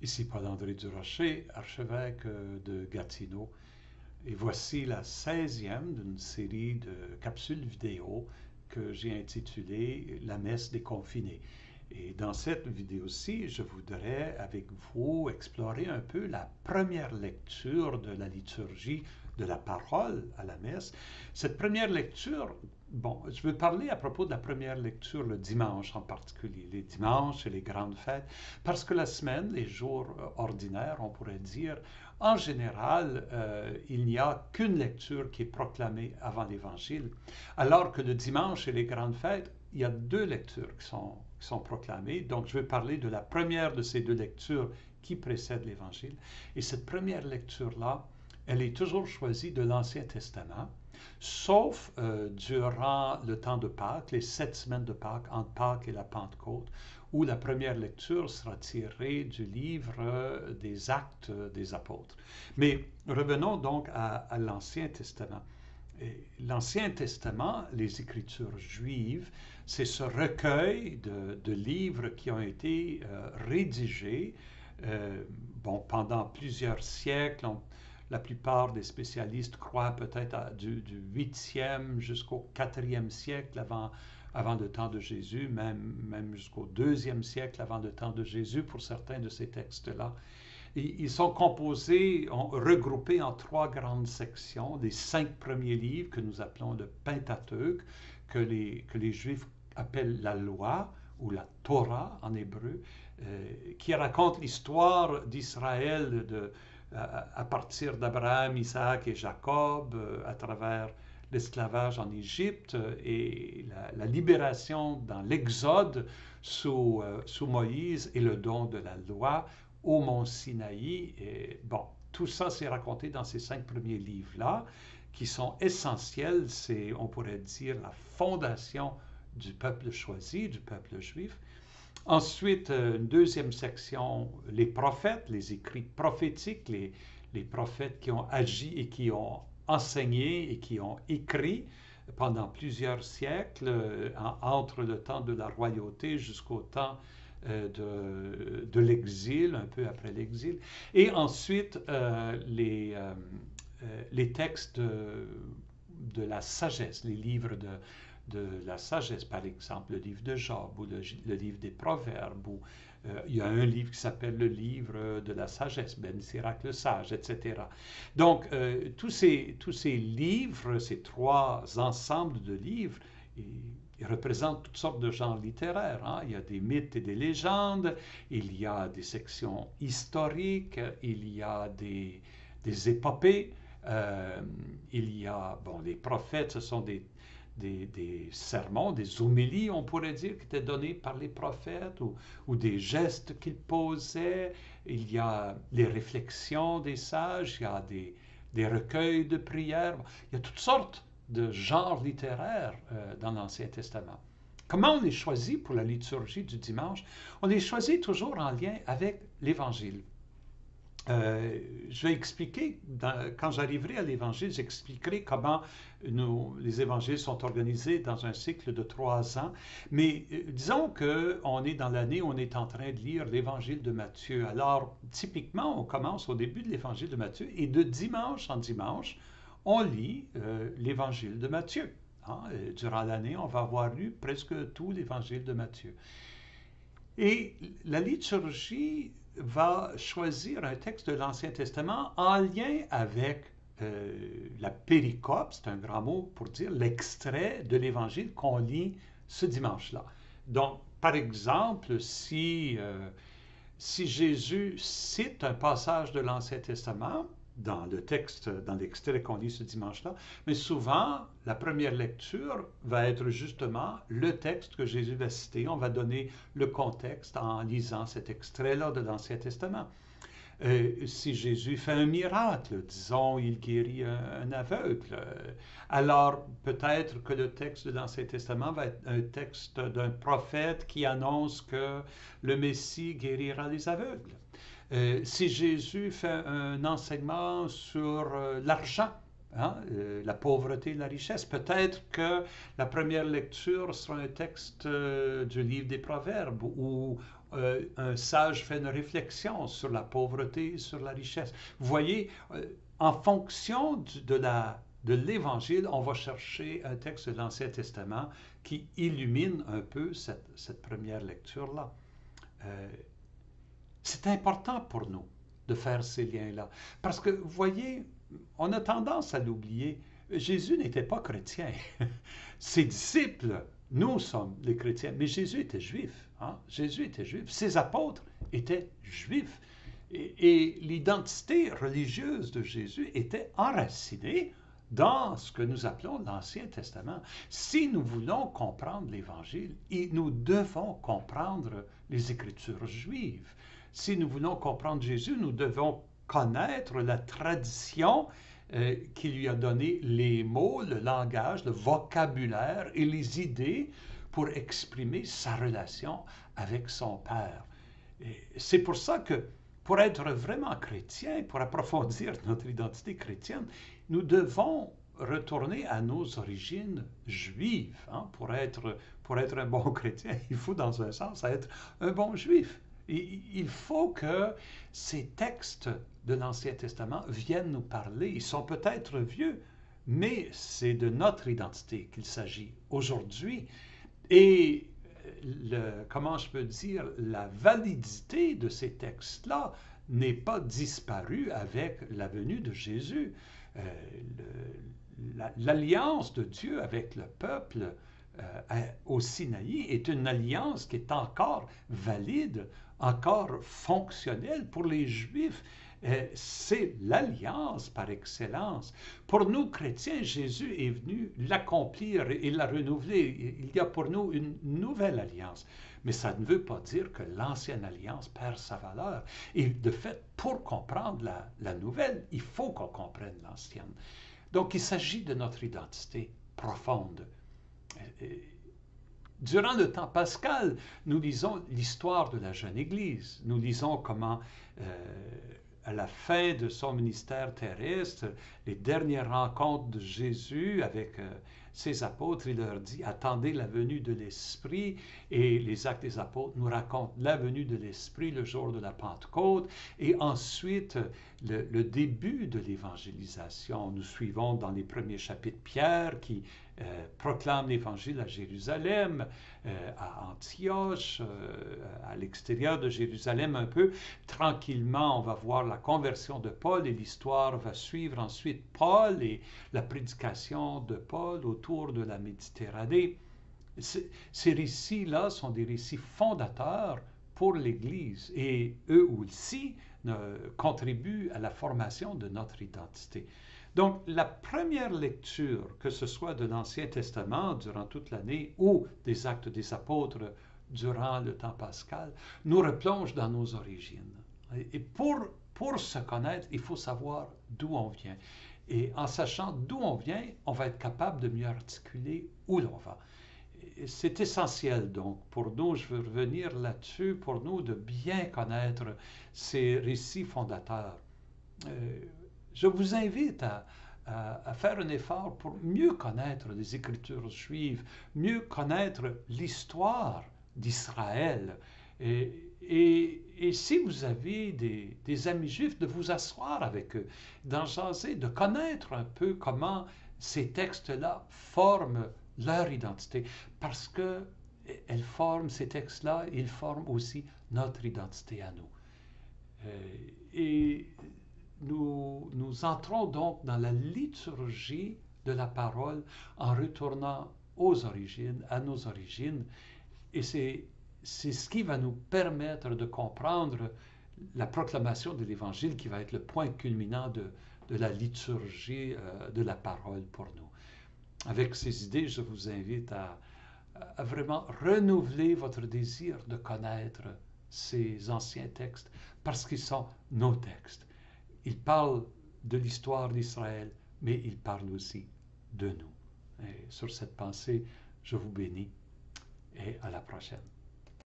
Ici Paul-André Durocher, archevêque de Gatineau. Et voici la 16e d'une série de capsules vidéo que j'ai intitulée La messe des confinés. Et dans cette vidéo-ci, je voudrais avec vous explorer un peu la première lecture de la liturgie de la parole à la messe. Cette première lecture, je veux parler à propos de la première lecture le dimanche en particulier, les dimanches et les grandes fêtes, parce que la semaine, les jours ordinaires, on pourrait dire, en général, il n'y a qu'une lecture qui est proclamée avant l'Évangile, alors que le dimanche et les grandes fêtes, il y a deux lectures qui sont proclamées. Donc, je vais parler de la première de ces deux lectures qui précède l'Évangile. Et cette première lecture-là, elle est toujours choisie de l'Ancien Testament, sauf durant le temps de Pâques, les 7 semaines de Pâques, entre Pâques et la Pentecôte, où la première lecture sera tirée du livre des Actes des Apôtres. Mais revenons donc à l'Ancien Testament. L'Ancien Testament, les Écritures juives, c'est ce recueil de livres qui ont été rédigés pendant plusieurs siècles. La plupart des spécialistes croient peut-être du 8e jusqu'au 4e siècle avant le temps de Jésus, même jusqu'au 2e siècle avant le temps de Jésus pour certains de ces textes-là. Ils sont regroupés en trois grandes sections, les 5 premiers livres que nous appelons le Pentateuque, que les Juifs appellent la loi ou la Torah en hébreu, qui raconte l'histoire d'Israël à partir d'Abraham, Isaac et Jacob, à travers l'esclavage en Égypte et la libération dans l'Exode sous Moïse et le don de la loi au mont Sinaï. Et tout ça c'est raconté dans ces 5 premiers livres-là, qui sont essentiels, c'est, on pourrait dire, la fondation du peuple choisi, du peuple juif. Ensuite, une deuxième section, les prophètes, les écrits prophétiques, les prophètes qui ont agi et qui ont enseigné et qui ont écrit pendant plusieurs siècles, entre le temps de la royauté jusqu'au temps de l'exil, un peu après l'exil. Et ensuite, les textes de la sagesse, les livres de la sagesse, par exemple le livre de Job ou le livre des Proverbes, ou il y a un livre qui s'appelle le livre de la sagesse, Ben Sirac le sage, etc. Donc, tous ces livres, ces trois ensembles de livres, ils représentent toutes sortes de genres littéraires. Hein. Il y a des mythes et des légendes, il y a des sections historiques, il y a des épopées, il y a, les prophètes, ce sont des sermons, des homélies, on pourrait dire, qui étaient donnés par les prophètes, ou des gestes qu'ils posaient. Il y a les réflexions des sages, il y a des recueils de prières. Il y a toutes sortes de genres littéraires dans l'Ancien Testament. Comment on les choisit pour la liturgie du dimanche? On les choisit toujours en lien avec l'Évangile. Je vais expliquer, quand j'arriverai à l'Évangile, j'expliquerai comment les évangiles sont organisés dans un cycle de 3 ans. Mais disons qu'on est dans l'année où on est en train de lire l'Évangile de Matthieu. Alors, typiquement, on commence au début de l'Évangile de Matthieu et de dimanche en dimanche, on lit l'Évangile de Matthieu. Hein? Durant l'année, on va avoir lu presque tout l'Évangile de Matthieu. Et la liturgie va choisir un texte de l'Ancien Testament en lien avec la péricope, c'est un grand mot pour dire l'extrait de l'Évangile qu'on lit ce dimanche-là. Donc, par exemple, si Jésus cite un passage de l'Ancien Testament dans le texte, dans l'extrait qu'on lit ce dimanche-là, mais souvent, la première lecture va être justement le texte que Jésus va citer. On va donner le contexte en lisant cet extrait-là de l'Ancien Testament. Si Jésus fait un miracle, disons, il guérit un aveugle, alors peut-être que le texte de l'Ancien Testament va être un texte d'un prophète qui annonce que le Messie guérira les aveugles. Si Jésus fait un enseignement sur l'argent, hein, la pauvreté et la richesse, peut-être que la première lecture sera un texte du livre des Proverbes ou un sage fait une réflexion sur la pauvreté, sur la richesse. Vous voyez, en fonction de l'Évangile, on va chercher un texte de l'Ancien Testament qui illumine un peu cette première lecture-là. C'est important pour nous de faire ces liens-là. Parce que, vous voyez, on a tendance à l'oublier. Jésus n'était pas chrétien. Ses disciples, nous sommes les chrétiens, mais Jésus était juif. Hein? Jésus était juif. Ses apôtres étaient juifs. Et l'identité religieuse de Jésus était enracinée dans ce que nous appelons l'Ancien Testament. Si nous voulons comprendre l'Évangile, nous devons comprendre les Écritures juives. Si nous voulons comprendre Jésus, nous devons connaître la tradition qui lui a donné les mots, le langage, le vocabulaire et les idées pour exprimer sa relation avec son Père. C'est pour ça que, pour être vraiment chrétien, pour approfondir notre identité chrétienne, nous devons retourner à nos origines juives. Hein? Pour être un bon chrétien, il faut dans un sens être un bon juif. Il faut que ces textes de l'Ancien Testament viennent nous parler. Ils sont peut-être vieux, mais c'est de notre identité qu'il s'agit aujourd'hui. Et comment je peux dire, la validité de ces textes-là n'est pas disparue avec la venue de Jésus. L'alliance de Dieu avec le peuple au Sinaï est une alliance qui est encore valide, encore fonctionnelle pour les Juifs. C'est l'alliance par excellence. Pour nous, chrétiens, Jésus est venu l'accomplir et la renouveler. Il y a pour nous une nouvelle alliance. Mais ça ne veut pas dire que l'ancienne alliance perd sa valeur. Et de fait, pour comprendre la nouvelle, il faut qu'on comprenne l'ancienne. Donc, il s'agit de notre identité profonde. Durant le temps pascal, nous lisons l'histoire de la jeune Église. Nous lisons comment, à la fin de son ministère terrestre, les dernières rencontres de Jésus avec ses apôtres, il leur dit « Attendez la venue de l'Esprit » et les Actes des Apôtres nous racontent la venue de l'Esprit le jour de la Pentecôte et ensuite le début de l'évangélisation. Nous suivons dans les premiers chapitres Pierre qui proclame l'Évangile à Jérusalem, à Antioche, à l'extérieur de Jérusalem un peu. Tranquillement, on va voir la conversion de Paul et l'histoire va suivre ensuite Paul et la prédication de Paul autour de la Méditerranée. Ces récits-là sont des récits fondateurs pour l'Église et eux aussi contribuent à la formation de notre identité. Donc, la première lecture, que ce soit de l'Ancien Testament durant toute l'année ou des Actes des Apôtres durant le temps pascal, nous replonge dans nos origines. Et pour se connaître, il faut savoir d'où on vient. Et en sachant d'où on vient, on va être capable de mieux articuler où l'on va. C'est essentiel, donc, pour nous, je veux revenir là-dessus, pour nous de bien connaître ces récits fondateurs. Je vous invite à faire un effort pour mieux connaître les Écritures juives, mieux connaître l'histoire d'Israël. Et si vous avez des amis juifs, de vous asseoir avec eux, d'en jaser, de connaître un peu comment ces textes-là forment leur identité. Parce que ces textes-là, ils forment aussi notre identité à nous. Et nous entrons donc dans la liturgie de la parole en retournant aux origines, à nos origines. Et c'est ce qui va nous permettre de comprendre la proclamation de l'Évangile qui va être le point culminant de la liturgie de la parole pour nous. Avec ces idées, je vous invite à vraiment renouveler votre désir de connaître ces anciens textes parce qu'ils sont nos textes. Ils parlent de l'histoire d'Israël, mais ils parlent aussi de nous. Et sur cette pensée, je vous bénis et à la prochaine.